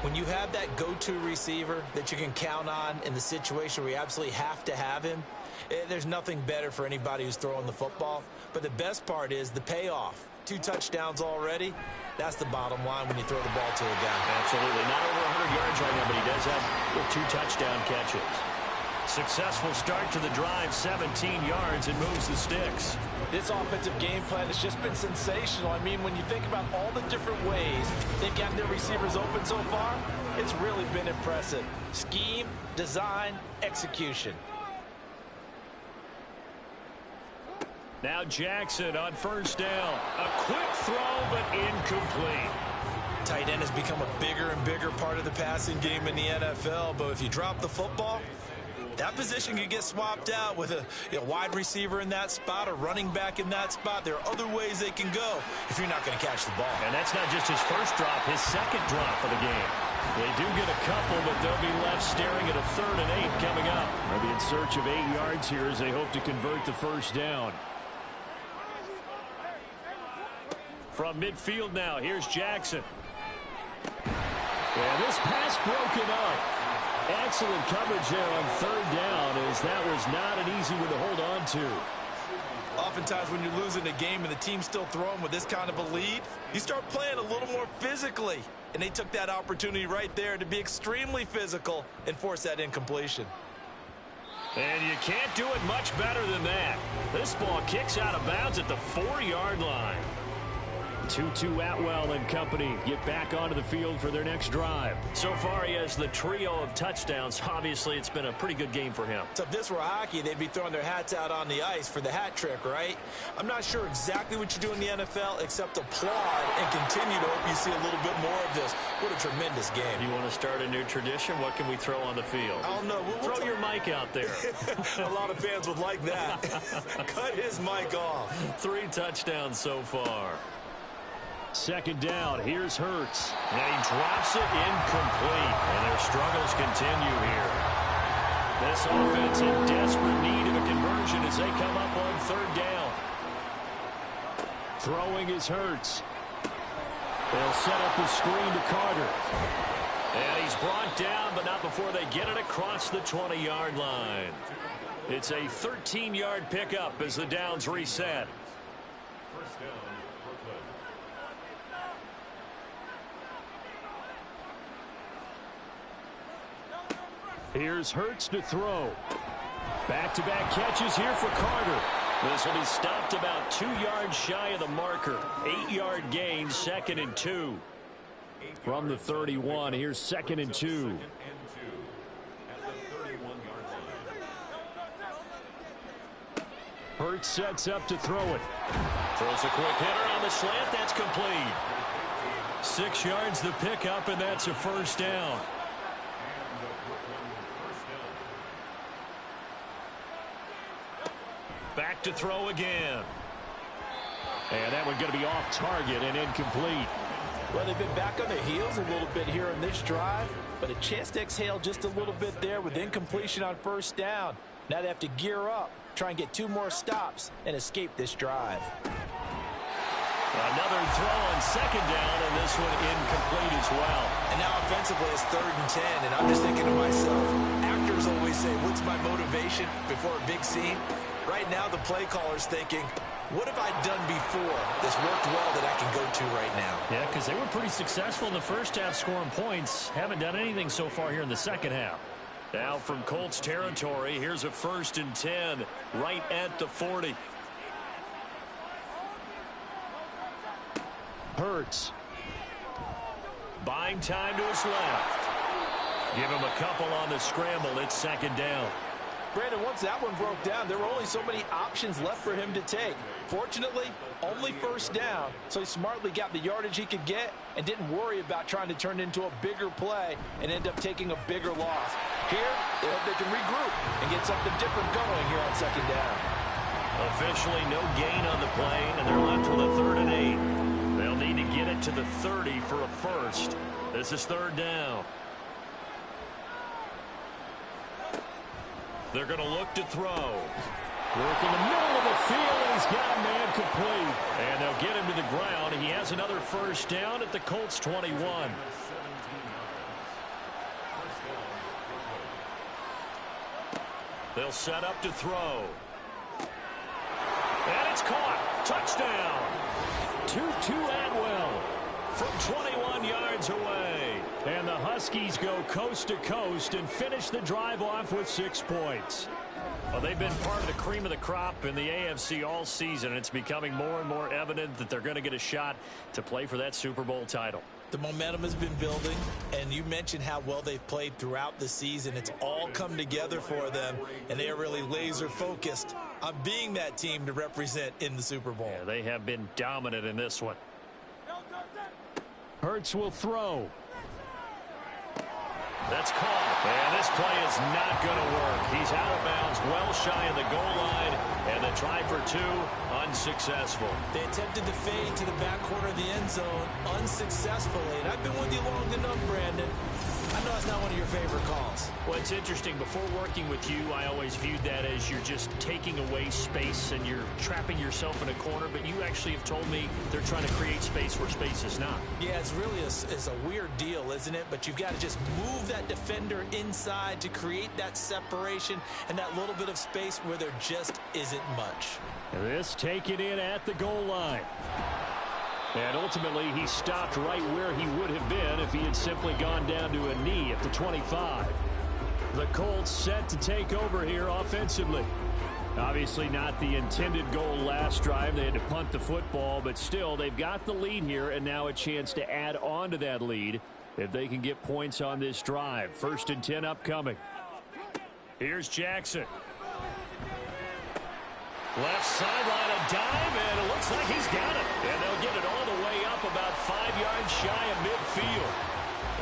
Speaker 3: When you have that go-to receiver that you can count on in the situation where you absolutely have to have him, there's nothing better for anybody who's throwing the football. But the best part is the payoff. 2 touchdowns already. That's the bottom line when you throw the ball to a guy.
Speaker 2: Absolutely. Not over 100 yards right now, but he does have 2 touchdown catches. Successful start to the drive, 17 yards, and moves the sticks.
Speaker 3: This offensive game plan has just been sensational. I mean, when you think about all the different ways they've gotten their receivers open so far, it's really been impressive. Scheme, design, execution.
Speaker 4: Now Jackson on first down. A quick throw, but incomplete.
Speaker 3: Tight end has become a bigger and bigger part of the passing game in the NFL, but if you drop the football, that position could get swapped out with a wide receiver in that spot, a running back in that spot. There are other ways they can go if you're not going to catch the ball.
Speaker 2: And that's not just his first drop, his second drop of the game.
Speaker 4: They do get a couple, but they'll be left staring at a 3rd and 8 coming up. They'll be in search of 8 yards here as they hope to convert the first down. From midfield now, here's Jackson. And this pass broken up. Excellent coverage there on 3rd down, as that was not an easy one to hold on to.
Speaker 3: Oftentimes when you're losing a game and the team's still throwing with this kind of a lead, you start playing a little more physically. And they took that opportunity right there to be extremely physical and force that incompletion.
Speaker 2: And you can't do it much better than that. This ball kicks out of bounds at the 4-yard line.
Speaker 4: Tutu Atwell and company get back onto the field for their next drive.
Speaker 2: So far, he has the trio of touchdowns. Obviously, it's been a pretty good game for him.
Speaker 3: So if this were hockey, they'd be throwing their hats out on the ice for the hat trick, right? I'm not sure exactly what you do in the NFL except applaud and continue to hope you see a little bit more of this. What a tremendous game.
Speaker 2: You want to start a new tradition? What can we throw on the field?
Speaker 3: I don't know.
Speaker 2: Throw your mic out there.
Speaker 3: A lot of fans would like that. Cut his mic off.
Speaker 2: 3 touchdowns so far.
Speaker 4: 2nd down, here's Hurts.
Speaker 2: And he drops it incomplete, and their struggles continue here. This offense in desperate need of a conversion as they come up on 3rd down.
Speaker 4: Throwing is Hurts. They'll set up the screen to Carter.
Speaker 2: And he's brought down, but not before they get it across the 20-yard line. It's a 13-yard pickup as the downs reset.
Speaker 4: Here's Hurts to throw. Back-to-back catches here for Carter.
Speaker 2: This will be stopped about 2 yards shy of the marker. 8-yard gain, 2nd and 2.
Speaker 4: From the 31, here's 2nd and 2. Hurts sets up to throw it.
Speaker 2: Throws a quick hitter on the slant. That's complete.
Speaker 4: 6 yards the pickup, and that's a first down.
Speaker 2: Back to throw again.
Speaker 4: And that one going to be off target and incomplete.
Speaker 3: Well, they've been back on their heels a little bit here in this drive, but a chance to exhale just a little bit there with incompletion on 1st down. Now they have to gear up, try and get 2 more stops, and escape this drive.
Speaker 2: Another throw on 2nd down, and this one incomplete as well.
Speaker 3: And now offensively it's 3rd and 10, and I'm just thinking to myself, actors always say, what's my motivation before a big scene? Right now the play caller's thinking, what have I done before that's worked well that I can go to right now?
Speaker 4: Yeah, because they were pretty successful in the first half scoring points. Haven't done anything so far here in the second half.
Speaker 2: Now from Colts territory, here's a 1st and 10 right at the 40.
Speaker 4: Hurts.
Speaker 2: Buying time to his left. Give him a couple on the scramble. It's 2nd down.
Speaker 3: Brandon, once that one broke down, there were only so many options left for him to take. Fortunately, only 1st down, so he smartly got the yardage he could get and didn't worry about trying to turn it into a bigger play and end up taking a bigger loss. Here, they hope they can regroup and get something different going here on 2nd down.
Speaker 2: Officially no gain on the play, and they're left with a 3rd and 8. They'll need to get it to the 30 for a first. This is 3rd down. They're going to look to throw.
Speaker 4: Work in the middle of the field, and he's got a man complete.
Speaker 2: And they'll get him to the ground. He has another first down at the Colts 21. They'll set up to throw. And it's caught. Touchdown.
Speaker 4: Tutu Atwell
Speaker 2: from 21 yards away.
Speaker 4: And the Huskies go coast to coast and finish the drive off with 6 points.
Speaker 2: Well, they've been part of the cream of the crop in the AFC all season, and it's becoming more and more evident that they're going to get a shot to play for that Super Bowl title.
Speaker 3: The momentum has been building, and you mentioned how well they've played throughout the season. It's all come together for them, and they are really laser focused on being that team to represent in the Super Bowl.
Speaker 2: Yeah, they have been dominant in this one.
Speaker 4: Hurts will throw.
Speaker 2: That's caught. And this play is not going to work. He's out of bounds, well shy of the goal line, and the try for 2 unsuccessful.
Speaker 3: They attempted to fade to the back corner of the end zone unsuccessfully. And I've been with you long enough, Brandon. I know it's not one of your favorite calls.
Speaker 2: Well, it's interesting. Before working with you, I always viewed that as you're just taking away space and you're trapping yourself in a corner. But you actually have told me they're trying to create space where space is not.
Speaker 3: Yeah, it's really a weird deal, isn't it? But you've got to just move that defender inside to create that separation and that little bit of space where there just isn't much.
Speaker 4: This taken in at the goal line. And ultimately, he stopped right where he would have been if he had simply gone down to a knee at the 25. The Colts set to take over here offensively. Obviously not the intended goal last drive. They had to punt the football, but still, they've got the lead here, and now a chance to add on to that lead if they can get points on this drive. 1st and 10 upcoming. Here's Jackson.
Speaker 2: Left sideline, a dive, and it looks like he's got it. And they'll get it all the way up about 5 yards shy of midfield.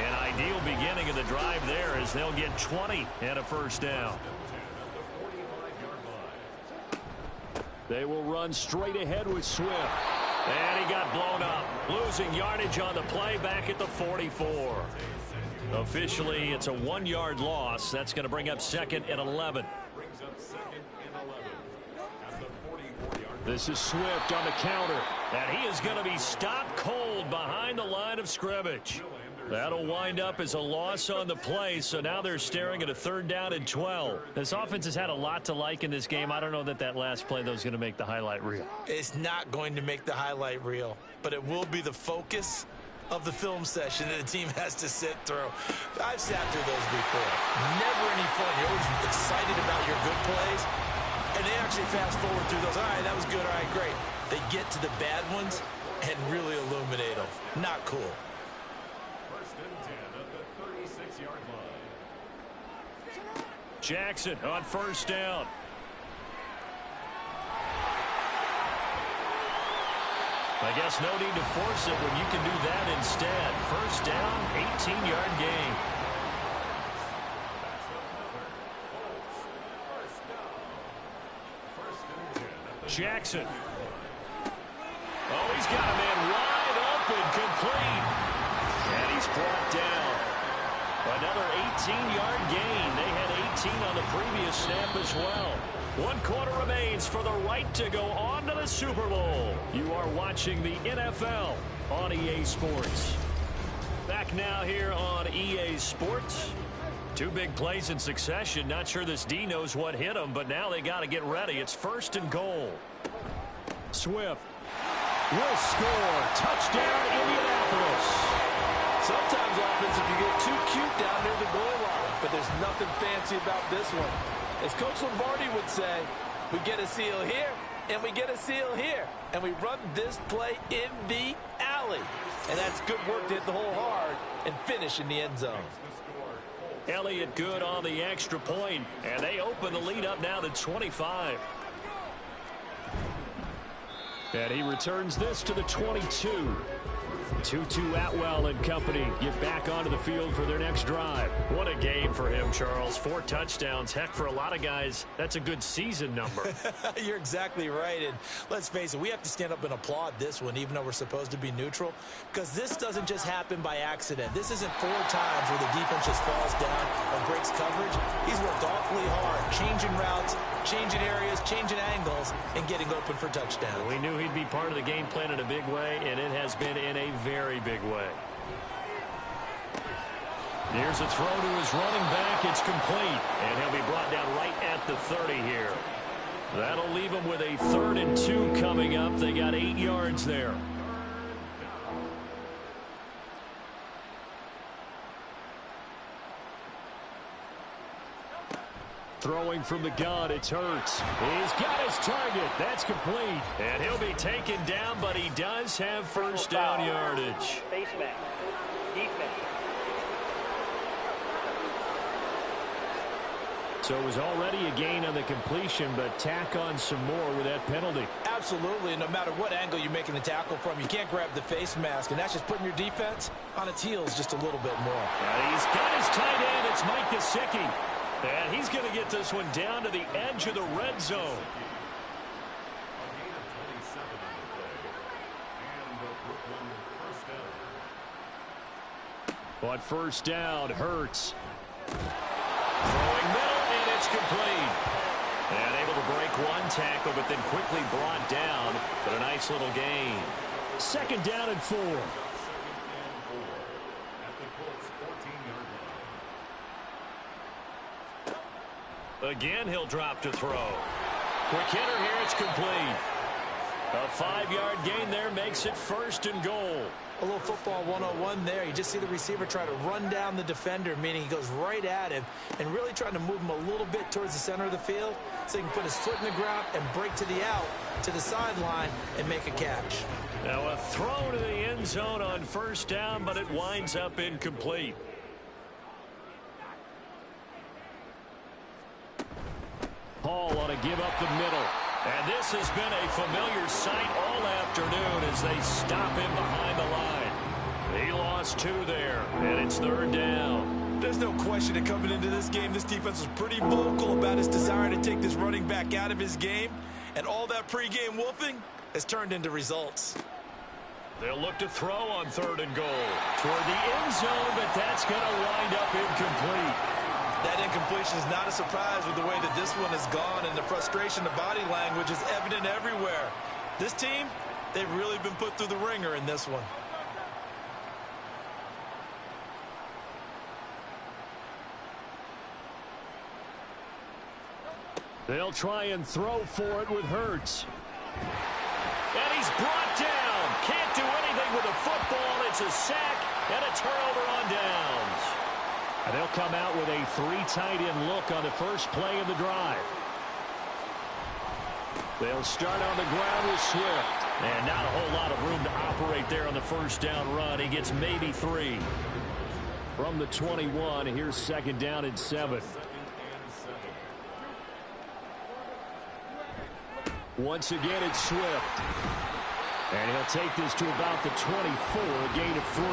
Speaker 2: An ideal beginning of the drive there as they'll get 20 and a first down.
Speaker 4: They will run straight ahead with Swift.
Speaker 2: And he got blown up. Losing yardage on the play back at the 44. Officially, it's a 1-yard loss. That's going to bring up 2nd and 11.
Speaker 4: This is Swift on the counter.
Speaker 2: And he is going to be stopped cold behind the line of scrimmage. That'll wind up as a loss on the play, so now they're staring at a 3rd down and 12.
Speaker 4: This offense has had a lot to like in this game. I don't know that last play, though, is going to make the highlight reel.
Speaker 3: It's not going to make the highlight reel, but it will be the focus of the film session that the team has to sit through. I've sat through those before. Never any fun. You're always excited about your good plays. And they actually fast forward through those. All right, that was good. All right, great. They get to the bad ones and really illuminate them. Not cool.
Speaker 2: 1st and 10 at the 36-yard line. Jackson on 1st down. I guess no need to force it when you can do that instead. 1st down, 18-yard gain. Jackson. Oh, he's got a man wide open, complete. And he's brought down. Another 18-yard gain. They had 18 on the previous snap as well. 1 quarter remains for the right to go on to the Super Bowl. You are watching the NFL on EA Sports. Back now here on EA Sports. 2 big plays in succession. Not sure this D knows what hit him, but now they got to get ready. It's 1st and goal.
Speaker 4: Swift will score. Touchdown, Indianapolis.
Speaker 5: Sometimes offensive can get too cute down near the goal line, but there's nothing fancy about this one. As Coach Lombardi would say, we get a seal here, and we get a seal here, and we run this play in the alley. And that's good work to hit the hole hard and finish in the end zone.
Speaker 2: Elliott good on the extra point, and they open the lead up now to 25.
Speaker 4: And he returns this to the 22. Tutu Atwell and company get back onto the field for their next drive.
Speaker 2: What a game for him, Charles. 4 touchdowns. Heck, for a lot of guys, that's a good season number.
Speaker 3: You're exactly right. And let's face it, we have to stand up and applaud this one, even though we're supposed to be neutral, because this doesn't just happen by accident. This isn't 4 times where the defense just falls down or breaks coverage. He's worked awfully hard, changing routes, changing areas, changing angles, and getting open for touchdowns.
Speaker 2: We knew he'd be part of the game plan in a big way, and it has been in a very big way.
Speaker 4: Here's a throw to his running back. It's complete, and he'll be brought down right at the 30 here. That'll leave him with a 3rd and 2 coming up. They got 8 yards there. Throwing from the gun, it's Hurts. He's got his target. That's complete.
Speaker 2: And he'll be taken down, but he does have first down yardage.
Speaker 6: Face mask. Defense.
Speaker 4: So it was already a gain on the completion, but tack on some more with that penalty.
Speaker 3: Absolutely. No matter what angle you're making the tackle from, you can't grab the face mask, and that's just putting your defense on its heels just a little bit more.
Speaker 4: And he's got his tight end. It's Mike Gesicki. And he's going to get this one down to the edge of the red zone. But first down, Hurts. Throwing middle, and it's complete. And able to break one tackle, but then quickly brought down. But a nice little gain. 2nd down and 4.
Speaker 2: Again, he'll drop to throw. Quick hitter here, it's complete.
Speaker 4: A 5-yard gain there makes it 1st and goal.
Speaker 3: A little football 101 there. You just see the receiver try to run down the defender, meaning he goes right at him and really trying to move him a little bit towards the center of the field so he can put his foot in the ground and break to the out, to the sideline, and make a catch.
Speaker 2: Now a throw to the end zone on first down, but it winds up incomplete.
Speaker 4: Paul on a give up the middle.
Speaker 2: And this has been a familiar sight all afternoon as they stop him behind the line. He lost 2 there, and it's 3rd down.
Speaker 3: There's no question that coming into this game, this defense was pretty vocal about his desire to take this running back out of his game, and all that pregame wolfing has turned into results.
Speaker 2: They'll look to throw on 3rd and goal.
Speaker 4: Toward the end zone, but that's going to wind up incomplete.
Speaker 3: That incompletion is not a surprise with the way that this one has gone, and the frustration, the body language is evident everywhere. This team, they've really been put through the ringer in this one.
Speaker 4: They'll try and throw for it with Hurts.
Speaker 2: And he's brought down. Can't do anything with the football. It's a sack and a turnover on downs.
Speaker 4: And they'll come out with a 3 tight end look on the first play of the drive. They'll start on the ground with Swift.
Speaker 2: And not a whole lot of room to operate there on the first down run. He gets maybe 3.
Speaker 4: From the 21, here's 2nd down and 7. Once again, it's Swift. And he'll take this to about the 24, a gain of 3.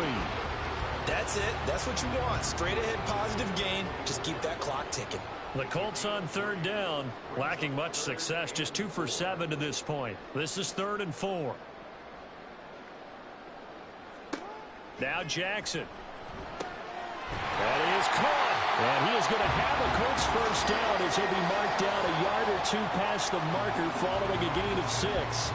Speaker 3: That's it. That's what you want. Straight ahead positive gain. Just keep that clock ticking.
Speaker 2: The Colts on 3rd down, lacking much success, just 2 for 7 to this point. This is 3rd and 4. Now Jackson.
Speaker 4: That is caught. And he is going to have a Colts first down as he'll be marked down a yard or 2 past the marker following a gain of 6.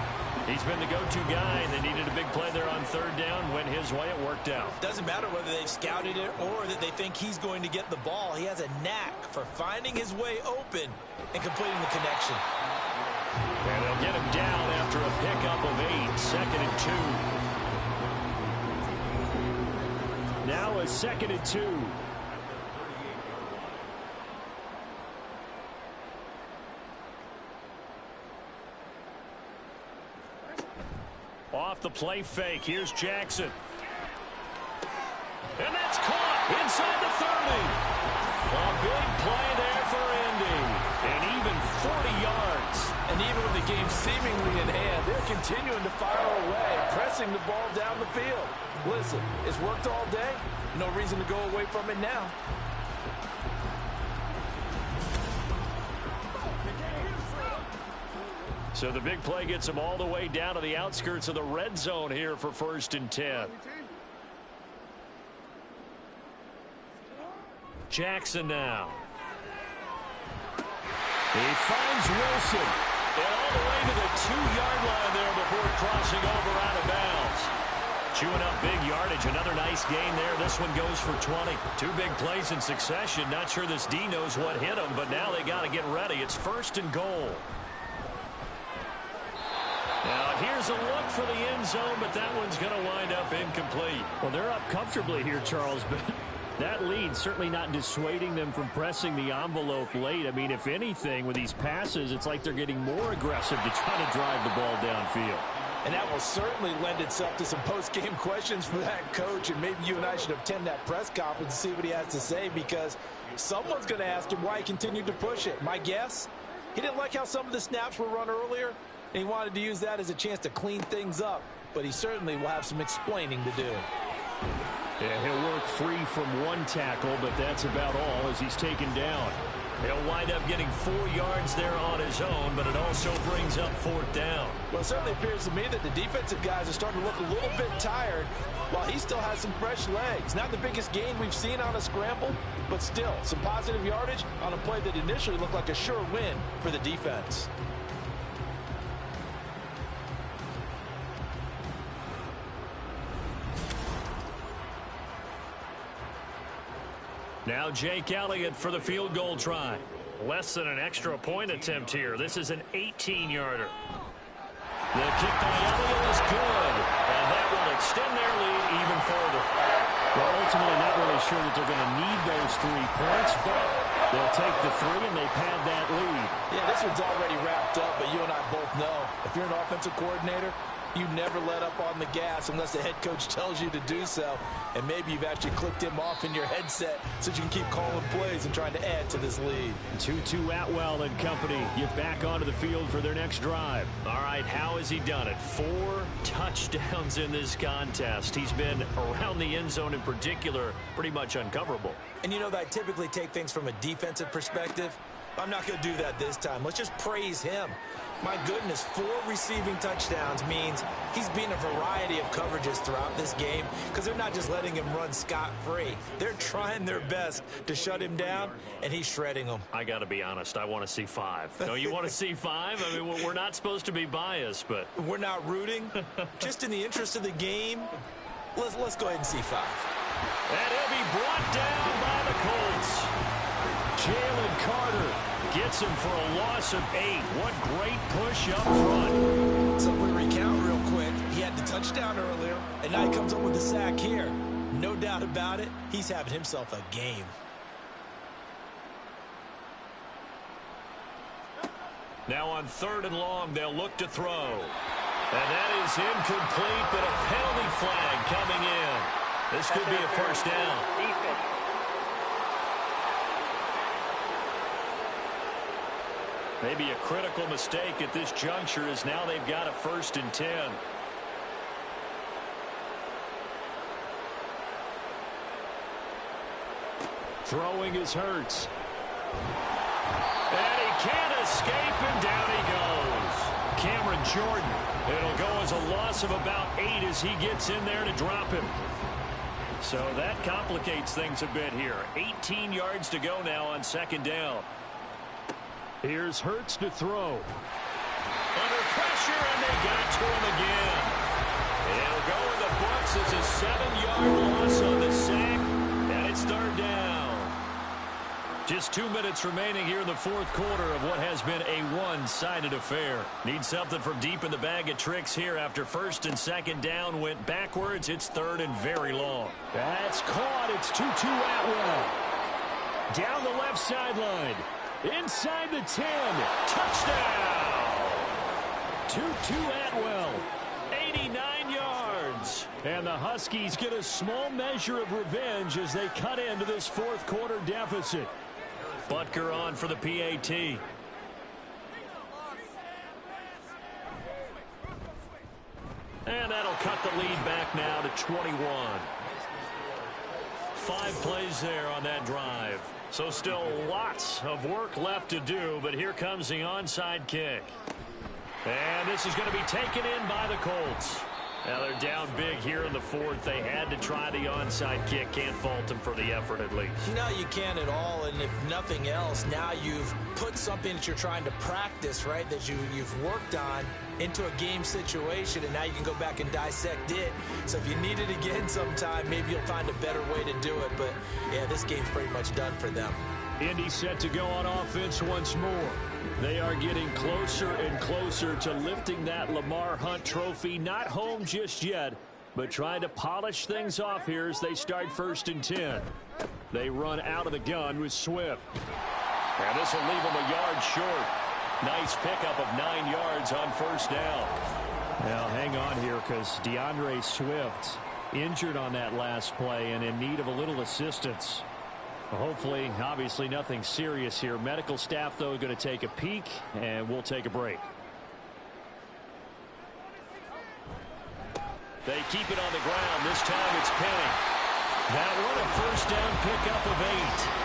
Speaker 2: He's been the go-to guy. They needed a big play there on 3rd down. Went his way. It worked out.
Speaker 3: Doesn't matter whether they've scouted it or that they think he's going to get the ball. He has a knack for finding his way open and completing the connection.
Speaker 4: And they'll get him down after a pickup of 8. 2nd and 2. Now a 2nd and 2.
Speaker 2: Off the play fake. Here's Jackson. And that's caught inside the 30. A big play there for Indy. And even 40 yards.
Speaker 3: And
Speaker 5: And even with the game seemingly in hand, they're continuing to fire away, pressing the ball down the field. Listen, it's worked all day. No reason to go away from it now.
Speaker 2: So the big play gets them all the way down to the outskirts of the red zone here for 1st and 10. Jackson now. He finds Wilson. And all the way to the 2-yard line there before crossing over out of bounds. Chewing up big yardage. Another nice gain there. This one goes for 20. 2 big plays in succession. Not sure this D knows what hit him, but now they got to get ready. It's 1st and goal. Now, here's a look for the end zone, but that one's going to wind up incomplete.
Speaker 4: Well, they're up comfortably here, Charles, but that lead certainly not dissuading them from pressing the envelope late. I mean, if anything, with these passes, it's like they're getting more aggressive to try to drive the ball downfield.
Speaker 3: And that will certainly lend itself to some post-game questions for that coach, and maybe you and I should attend that press conference and see what he has to say, because someone's going to ask him why he continued to push it. My guess, he didn't like how some of the snaps were run earlier, and he wanted to use that as a chance to clean things up, but he certainly will have some explaining to do.
Speaker 4: Yeah, he'll work free from 1 tackle, but that's about all as he's taken down.
Speaker 2: He'll wind up getting 4 yards there on his own, but it also brings up 4th down.
Speaker 3: Well, it certainly appears to me that the defensive guys are starting to look a little bit tired while he still has some fresh legs. Not the biggest gain we've seen on a scramble, but still some positive yardage on a play that initially looked like a sure win for the defense.
Speaker 2: Now Jake Elliott for the field goal try. Less than an extra point attempt here. This is an 18-yarder. The kick by Elliott is good. And that will extend their lead even further.
Speaker 4: Well, ultimately not really sure that they're going to need those 3 points, but they'll take the 3 and they pad that lead.
Speaker 3: Yeah, this one's already wrapped up, but you and I both know if you're an offensive coordinator, you never let up on the gas unless the head coach tells you to do so. And maybe you've actually clicked him off in your headset so you can keep calling plays and trying to add to this lead.
Speaker 4: Tutu Atwell and company get back onto the field for their next drive.
Speaker 2: All right, how has he done it? 4 touchdowns in this contest. He's been around the end zone in particular, pretty much uncoverable.
Speaker 3: And you know that I typically take things from a defensive perspective. I'm not going to do that this time. Let's just praise him. My goodness, 4 receiving touchdowns means he's been a variety of coverages throughout this game because they're not just letting him run scot-free. They're trying their best to shut him down, and he's shredding them.
Speaker 2: I got to be honest, I want to see 5. Don't you want to see 5? I mean, we're not supposed to be biased, but...
Speaker 3: We're not rooting. Just in the interest of the game, let's go ahead and see 5.
Speaker 2: And he'll be brought down by the Colts. Jalen Carter gets him for a loss of 8. What great push up front.
Speaker 3: So if we recount real quick, he had the touchdown earlier, and now he comes up with the sack here. No doubt about it, he's having himself a game.
Speaker 2: Now on 3rd and long, they'll look to throw. And that is incomplete, but a penalty flag coming in. This could be a 1st down.
Speaker 6: Defense.
Speaker 2: Maybe a critical mistake at this juncture as now they've got a 1st and 10.
Speaker 4: Throwing is Hurts.
Speaker 2: And he can't escape, and down he goes. Cameron Jordan. It'll go as a loss of about 8 as he gets in there to drop him. So that complicates things a bit here. 18 yards to go now on 2nd down.
Speaker 4: Here's Hurts to throw.
Speaker 2: Under pressure, and they got to him again. It'll go in the books as a 7-yard loss on the sack, and it's 3rd down. Just 2 minutes remaining here in the 4th quarter of what has been a one-sided affair. Need something from deep in the bag of tricks here after 1st and 2nd down went backwards. It's 3rd and very long.
Speaker 4: That's caught. It's Tutu Atwell. Down the left sideline. Inside the 10.
Speaker 2: Touchdown!
Speaker 4: Tutu Atwell. 89 yards. And the Huskies get a small measure of revenge as they cut into this 4th quarter deficit.
Speaker 2: Butker on for the PAT. And that'll cut the lead back now to 21. 5 plays there on that drive. So still lots of work left to do, but here comes the onside kick. And this is going to be taken in by the Colts. Now they're down big here in the fourth. They had to try the onside kick. Can't fault them for the effort at least.
Speaker 3: No, you can't at all. And if nothing else, now you've put something that you're trying to practice, right, that you've worked on into a game situation, and now you can go back and dissect it. So if you need it again sometime, maybe you'll find a better way to do it. But, yeah, this game's pretty much done for them.
Speaker 4: Indy set to go on offense once more. They are getting closer and closer to lifting that Lamar Hunt trophy. Not home just yet, but trying to polish things off here as they start 1st and 10. They run out of the gun with Swift.
Speaker 2: And this will leave them a yard short. Nice pickup of 9 yards on 1st down.
Speaker 4: Now hang on here because DeAndre Swift injured on that last play and in need of a little assistance. Hopefully, obviously nothing serious here. Medical staff, though, going to take a peek, and we'll take a break.
Speaker 2: They keep it on the ground. This time it's Penny.
Speaker 4: That one a 1st down pickup of 8.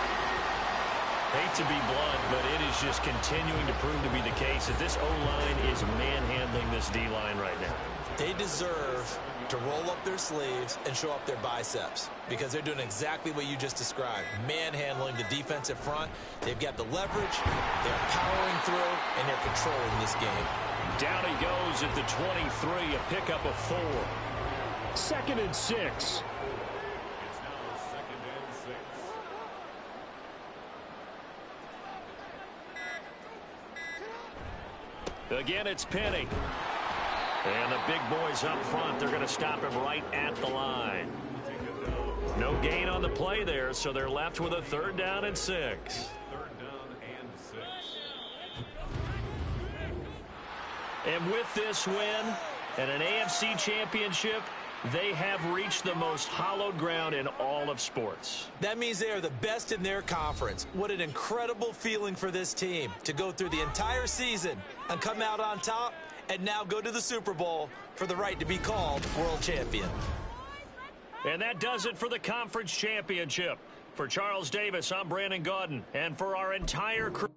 Speaker 2: Hate to be blunt, but it is just continuing to prove to be the case that this O-line is manhandling this D-line right now.
Speaker 3: They deserve to roll up their sleeves and show up their biceps because they're doing exactly what you just described. Manhandling the defensive front. They've got the leverage, they're powering through, and they're controlling this game.
Speaker 2: Down he goes at the 23, a pickup of 4.
Speaker 4: 2nd and 6.
Speaker 2: Again, it's Penny. And the big boys up front, they're going to stop him right at the line. No gain on the play there, so they're left with a 3rd down and 6.
Speaker 1: 3rd down and 6.
Speaker 2: And with this win and an AFC championship, they have reached the most hallowed ground in all of sports.
Speaker 3: That means they are the best in their conference. What an incredible feeling for this team to go through the entire season and come out on top and now go to the Super Bowl for the right to be called world champion.
Speaker 2: And that does it for the conference championship. For Charles Davis, I'm Brandon Gaudin. And for our entire crew.